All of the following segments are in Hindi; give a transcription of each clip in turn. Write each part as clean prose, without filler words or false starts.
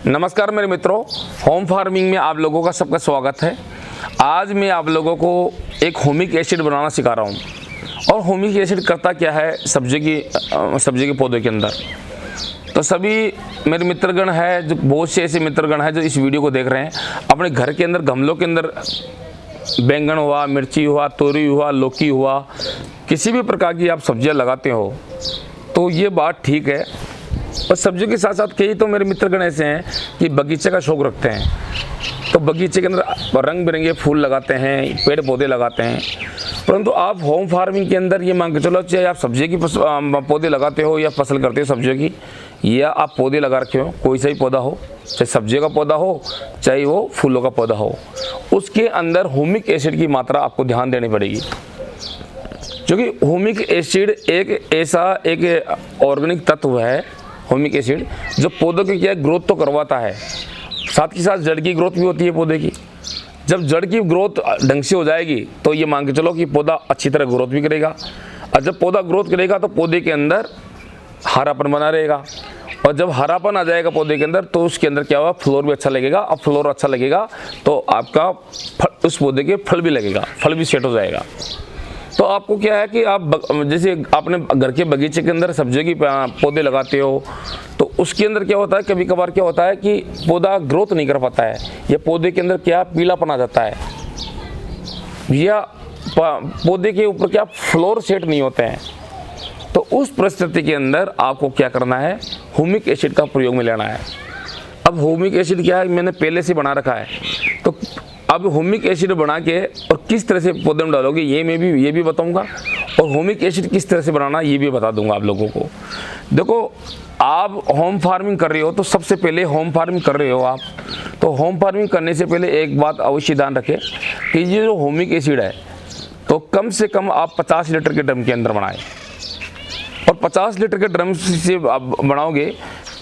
नमस्कार मेरे मित्रों, होम फार्मिंग में आप लोगों का सबका स्वागत है। आज मैं आप लोगों को एक ह्यूमिक एसिड बनाना सिखा रहा हूं। और ह्यूमिक एसिड करता क्या है सब्जी के पौधे के अंदर। तो सभी मेरे मित्रगण है, जो बहुत से ऐसे मित्रगण हैं जो इस वीडियो को देख रहे हैं, अपने घर के अंदर गमलों के अंदर बैंगन हुआ, मिर्ची हुआ, तोरी हुआ, लौकी हुआ, किसी भी प्रकार की आप सब्जियां लगाते हो तो ये बात ठीक है। और सब्जियों के साथ साथ कई तो मेरे मित्रगण ऐसे हैं कि बगीचे का शौक़ रखते हैं, तो बगीचे के अंदर रंग बिरंगे फूल लगाते हैं, पेड़ पौधे लगाते हैं। परंतु आप होम फार्मिंग के अंदर ये मान के चलो, चाहे आप सब्जी की पौधे लगाते हो या फसल करते हो सब्जियों की, या आप पौधे लगा रखे हो, कोई सा ही पौधा हो, चाहे सब्जियों का पौधा हो चाहे वो फूलों का पौधा हो, उसके अंदर ह्यूमिक एसिड की मात्रा आपको ध्यान देनी पड़ेगी। क्योंकि ह्यूमिक एसिड एक ऐसा एक ऑर्गेनिक तत्व है, ह्यूमिक एसिड, जो पौधों की क्या ग्रोथ तो करवाता है, साथ ही साथ जड़ की ग्रोथ भी होती है पौधे की। जब जड़ की ग्रोथ ढंग से हो जाएगी तो ये मान के चलो कि पौधा अच्छी तरह ग्रोथ भी करेगा। और जब पौधा ग्रोथ करेगा तो पौधे के अंदर हरापन बना रहेगा, और जब हरापन आ जाएगा पौधे के अंदर तो उसके अंदर क्या होगा, फ्लोर भी अच्छा लगेगा। अब फ्लोर अच्छा लगेगा तो आपका उस पौधे के फल भी लगेगा, फल भी सेट हो जाएगा। तो आपको क्या है कि आप जैसे आपने घर के बगीचे के अंदर सब्जियों की पौधे लगाते हो, तो उसके अंदर क्या होता है, कभी कभार क्या होता है कि पौधा ग्रोथ नहीं कर पाता है, या पौधे के अंदर क्या पीलापन आ जाता है, या पौधे के ऊपर क्या फ्लोर सेट नहीं होते हैं। तो उस परिस्थिति के अंदर आपको क्या करना है, ह्यूमिक एसिड का प्रयोग में लेना है। अब ह्यूमिक एसिड क्या है, मैंने पहले से बना रखा है। तो अब ह्यूमिक एसिड बना के और किस तरह से पौधे में डालोगे ये भी बताऊंगा, और ह्यूमिक एसिड किस तरह से बनाना ये भी बता दूंगा आप लोगों को। देखो, आप होम फार्मिंग कर रहे हो तो सबसे पहले होम फार्मिंग कर रहे हो आप, तो होम फार्मिंग करने से पहले एक बात अवश्य ध्यान रखें कि ये जो ह्यूमिक एसिड है तो कम से कम आप 50 लीटर के ड्रम के अंदर बनाएं। और 50 लीटर के ड्रम से आप बनाओगे,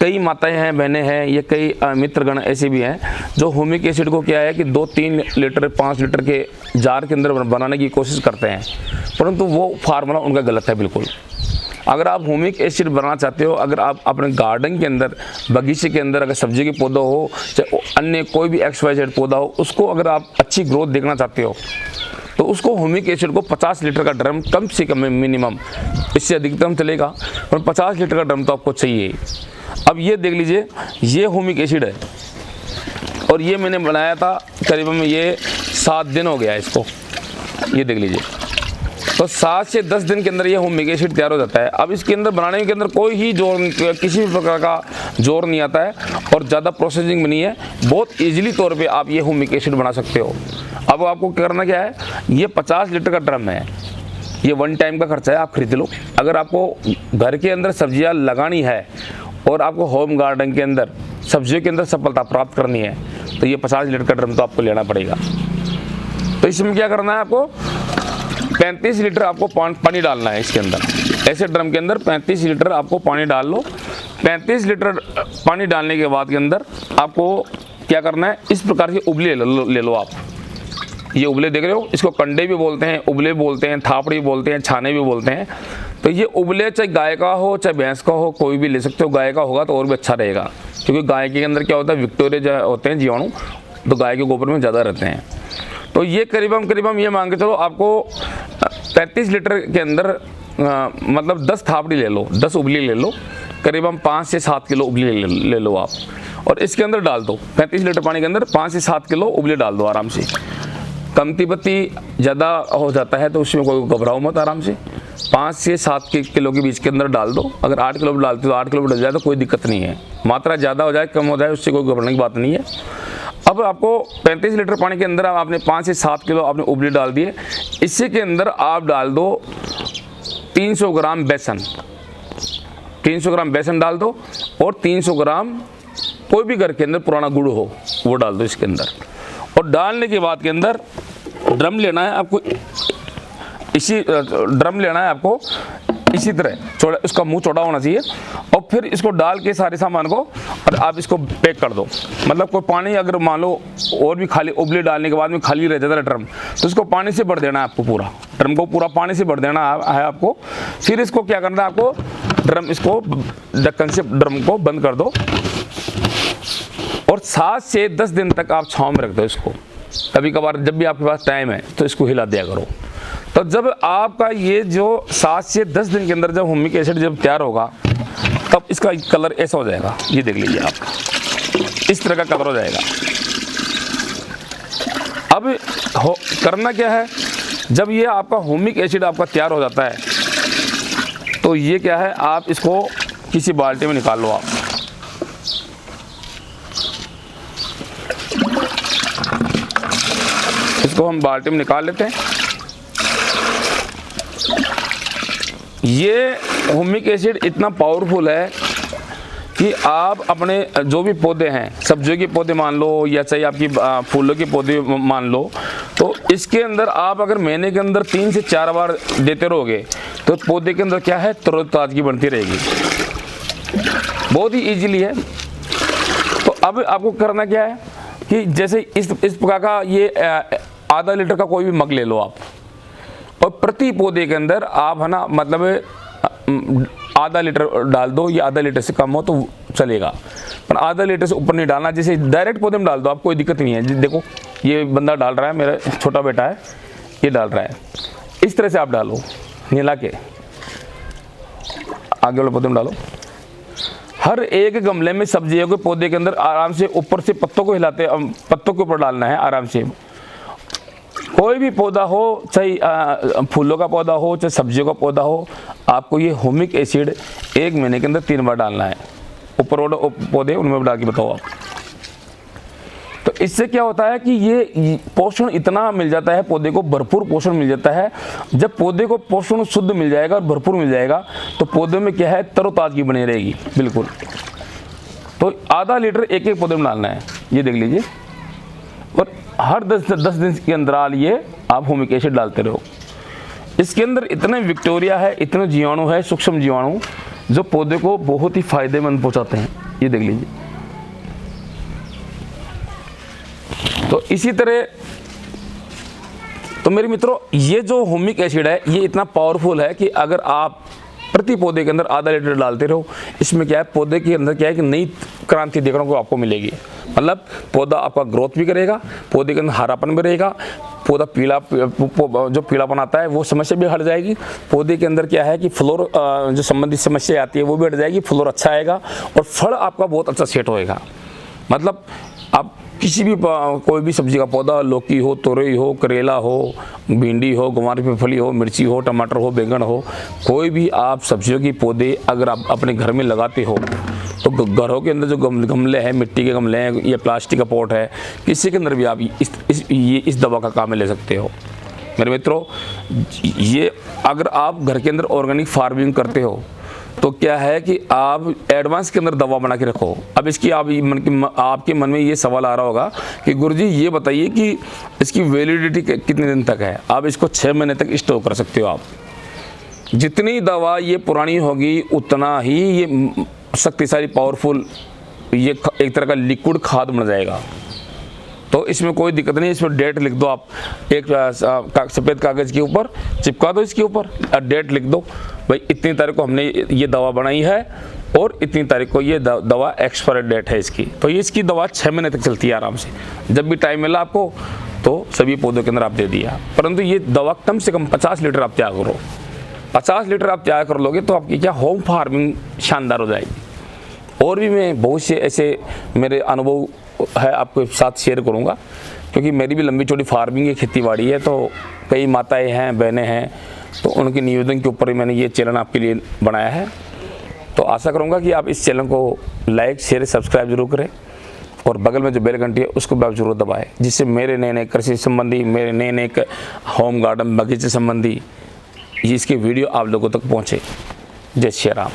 कई माताएं हैं, बहनें हैं, ये कई मित्रगण ऐसे भी हैं जो ह्यूमिक एसिड को क्या है कि 2-3 लीटर 5 लीटर के जार के अंदर बनाने की कोशिश करते हैं, परंतु वो फार्मूला उनका गलत है बिल्कुल। अगर आप ह्यूमिक एसिड बनाना चाहते हो, अगर आप अपने गार्डन के अंदर, बगीचे के अंदर अगर सब्जी के पौधा हो चाहे अन्य कोई भी XYZ पौधा हो, उसको अगर आप अच्छी ग्रोथ देखना चाहते हो तो उसको ह्यूमिक एसिड को 50 लीटर का ड्रम कम से कम मिनिमम, इससे अधिकतम चलेगा, पर 50 लीटर का ड्रम तो आपको चाहिए। अब ये देख लीजिए, ये ह्यूमिक एसिड है और ये मैंने बनाया था करीबन ये 7 दिन हो गया इसको, ये देख लीजिए। तो 7 से 10 दिन के अंदर ये ह्यूमिक एसिड तैयार हो जाता है। अब इसके अंदर बनाने के अंदर कोई ही जोर, किसी भी प्रकार का जोर नहीं आता है, और ज़्यादा प्रोसेसिंग भी नहीं है, बहुत ईजिली तौर पे आप ये ह्यूमिक एसिड बना सकते हो। अब आपको करना क्या है, ये 50 लीटर का ड्रम है, ये 1 टाइम का खर्चा है, आप खरीद लो। अगर आपको घर के अंदर सब्जियां लगानी है और आपको होम गार्डन के अंदर सब्जियों के अंदर सफलता प्राप्त करनी है तो ये 50 लीटर का ड्रम तो आपको लेना पड़ेगा। तो इसमें क्या करना है, आपको 35 लीटर आपको पानी डालना है इसके अंदर। ऐसे ड्रम के अंदर 35 लीटर आपको पानी डाल लो। 35 लीटर पानी डालने के बाद के अंदर आपको क्या करना है, इस प्रकार के उबले ले लो आप। ये उबले देख रहे हो, इसको कंडे भी बोलते हैं, उबले बोलते हैं, थापड़ी भी बोलते हैं, छाने भी बोलते हैं। तो ये उबले चाहे गाय का हो चाहे भैंस का हो, कोई भी ले सकते हो। गाय का होगा तो और भी अच्छा रहेगा, क्योंकि गाय के अंदर क्या होता है, विक्टोरिया होते हैं जीवाणु, तो गाय के गोबर में ज़्यादा रहते हैं। तो ये करीबन ये मान के चलो आपको 35 लीटर के अंदर मतलब 10 थापड़ी ले लो, 10 उबली ले लो, करीबन 5 से 7 किलो उबली ले लो आप, और इसके अंदर डाल दो। 35 लीटर पानी के अंदर 5 से 7 किलो उबली डाल दो आराम से। कमती बत्ती ज़्यादा हो जाता है तो उसमें कोई घबराओ मत, आराम से 5 से 7 किलो के बीच के अंदर डाल दो। अगर 8 किलो डालते हो तो 8 किलो डल जाए तो कोई दिक्कत नहीं है। मात्रा ज़्यादा हो जाए कम हो जाए उससे कोई घबराने की बात नहीं है। अब आपको 35 लीटर पानी के अंदर आपने 5 से 7 किलो आपने उबली डाल दिए। इसी के अंदर आप डाल दो 300 ग्राम बेसन, 300 ग्राम बेसन डाल दो, और 300 ग्राम कोई भी घर के अंदर पुराना गुड़ हो वो डाल दो इसके अंदर। और डालने के बाद के अंदर ड्रम लेना है आपको, इसी ड्रम लेना है आपको इसी तरह चौड़ा, उसका मुंह चौड़ा होना चाहिए। और फिर इसको डाल के सारे सामान को और आप इसको पैक कर दो। मतलब कोई पानी अगर मान लो और भी खाली उबले डालने के बाद में खाली रह जाता है ड्रम, तो इसको पानी से भर देना है आपको, पूरा ड्रम को पूरा पानी से भर देना है आपको। फिर इसको क्या करना है आपको, ड्रम इसको ढक्कन से ड्रम को बंद कर दो। 7 से 10 दिन तक आप छाँव में रख दो इसको। कभी कभार जब भी आपके पास टाइम है तो इसको हिला दिया करो। तो जब आपका ये जो 7 से 10 दिन के अंदर जब हुमिक एसिड जब तैयार होगा तब इसका कलर ऐसा हो जाएगा। ये देख लीजिए आप, इस तरह का कलर हो जाएगा। अब करना क्या है, जब ये आपका हुमिक एसिड आपका तैयार हो जाता है तो ये क्या है, आप इसको किसी बाल्टी में निकाल लो। आप इसको हम बाल्टी में निकाल लेते हैं। ये हुमिक एसिड इतना पावरफुल है कि आप अपने जो भी पौधे हैं, सब्जियों के पौधे मान लो या चाहे आपकी फूलों के पौधे मान लो, तो इसके अंदर आप अगर महीने के अंदर 3 से 4 बार देते रहोगे तो पौधे के अंदर क्या है, तरोताजगी बनती रहेगी। बहुत ही इजीली है। तो अब आपको करना क्या है कि जैसे इस प्रकार का ये आधा लीटर का कोई भी मग ले लो आप, और प्रति पौधे के अंदर आप है ना, मतलब आधा लीटर डाल दो, या आधा लीटर से कम हो तो चलेगा, पर आधा लीटर से ऊपर नहीं डालना। जैसे डायरेक्ट पौधे में डाल दो, आप कोई दिक्कत नहीं है। देखो ये बंदा डाल रहा है, मेरा छोटा बेटा है, ये डाल रहा है, इस तरह से आप डालो, मिला के आगे वाले पौधे में डालो। हर एक गमले में सब्जियों के पौधे के अंदर आराम से ऊपर से पत्तों को हिलाते, पत्तों के ऊपर डालना है आराम से। कोई भी पौधा हो, चाहे फूलों का पौधा हो चाहे सब्जियों का पौधा हो, आपको ये हुमिक एसिड 1 महीने के अंदर 3 बार डालना है। ऊपर पौधे उनमें डाल के बताओ आप। तो इससे क्या होता है कि ये पोषण इतना मिल जाता है पौधे को, भरपूर पोषण मिल जाता है। जब पौधे को पोषण शुद्ध मिल जाएगा और भरपूर मिल जाएगा तो पौधे में क्या है, तरोताजगी बनी रहेगी बिल्कुल। तो आधा लीटर एक पौधे में डालना है, ये देख लीजिए। और हर 10 दिन के अंतराल ये आप हुमिक एसिड डालते रहो। इसके अंदर इतने विक्टोरिया है, इतने जीवाणु है, सूक्ष्म जीवाणु, जो पौधे को बहुत ही फायदेमंद पहुंचाते हैं। ये देख लीजिए। तो इसी तरह तो मेरे मित्रों, ये जो हुमिक एसिड है ये इतना पावरफुल है कि अगर आप प्रति पौधे के अंदर आधा लीटर डालते रहो, इसमें क्या है, पौधे के अंदर क्या है कि नई क्रांति देखने को आपको मिलेगी। मतलब पौधा आपका ग्रोथ भी करेगा, पौधे के अंदर हरापन भी रहेगा, पौधा जो पीलापन आता है वो समस्या भी हट जाएगी। पौधे के अंदर क्या है कि फ्लोर जो संबंधित समस्या आती है वो भी हट जाएगी, फ्लोर अच्छा आएगा और फल आपका बहुत अच्छा सेट होएगा। मतलब आप किसी भी कोई भी सब्जी का पौधा, लौकी हो, तोरई हो, करेला हो, भिंडी हो, गंवार की फली हो, मिर्ची हो, टमाटर हो, बैंगन हो, कोई भी आप सब्जियों के पौधे अगर आप अपने घर में लगाते हो तो घरों के अंदर जो गमले हैं, मिट्टी के गमले हैं या प्लास्टिक का पॉट है, किसी के अंदर भी आप इस दवा का काम ले सकते हो। मेरे मित्रों, ये अगर आप घर के अंदर ऑर्गेनिक फार्मिंग करते हो तो क्या है कि आप एडवांस के अंदर दवा बना के रखो। अब इसकी आपके मन में ये सवाल आ रहा होगा कि गुरुजी ये बताइए कि इसकी वैलिडिटी कितने दिन तक है। आप इसको 6 महीने तक स्टोर कर सकते हो। आप जितनी दवा ये पुरानी होगी उतना ही ये शक्तिशाली पावरफुल, ये एक तरह का लिक्विड खाद बन जाएगा। तो इसमें कोई दिक्कत नहीं। इसमें डेट लिख दो, आप एक सफ़ेद कागज़ के ऊपर चिपका दो, इसके ऊपर डेट लिख दो, भाई इतनी तारीख को हमने ये दवा बनाई है और इतनी तारीख को ये दवा एक्सपायरी डेट है इसकी। तो ये इसकी दवा 6 महीने तक चलती है आराम से। जब भी टाइम मिला आपको तो सभी पौधों के अंदर आप दे दिया। परंतु ये दवा कम से कम 50 लीटर आप तैयार करो। 50 लीटर आप तैयार कर लोगे तो आपकी क्या होम फार्मिंग शानदार हो जाएगी। और भी मैं बहुत से ऐसे मेरे अनुभव है आपके साथ शेयर करूंगा, क्योंकि मेरी भी लंबी चौड़ी फार्मिंग है, खेती-बाड़ी है। तो कई माताएं हैं, बहनें हैं, तो उनके निवेदन के ऊपर मैंने ये चैनल आपके लिए बनाया है। तो आशा करूंगा कि आप इस चैनल को लाइक, शेयर, सब्सक्राइब जरूर करें और बगल में जो बेल घंटी है उसको भी आप जरूर दबाएं, जिससे मेरे नए कृषि संबंधी, मेरे नए होम गार्डन बगीचे संबंधी इसके वीडियो आप लोगों तक पहुँचे। जय श्री राम।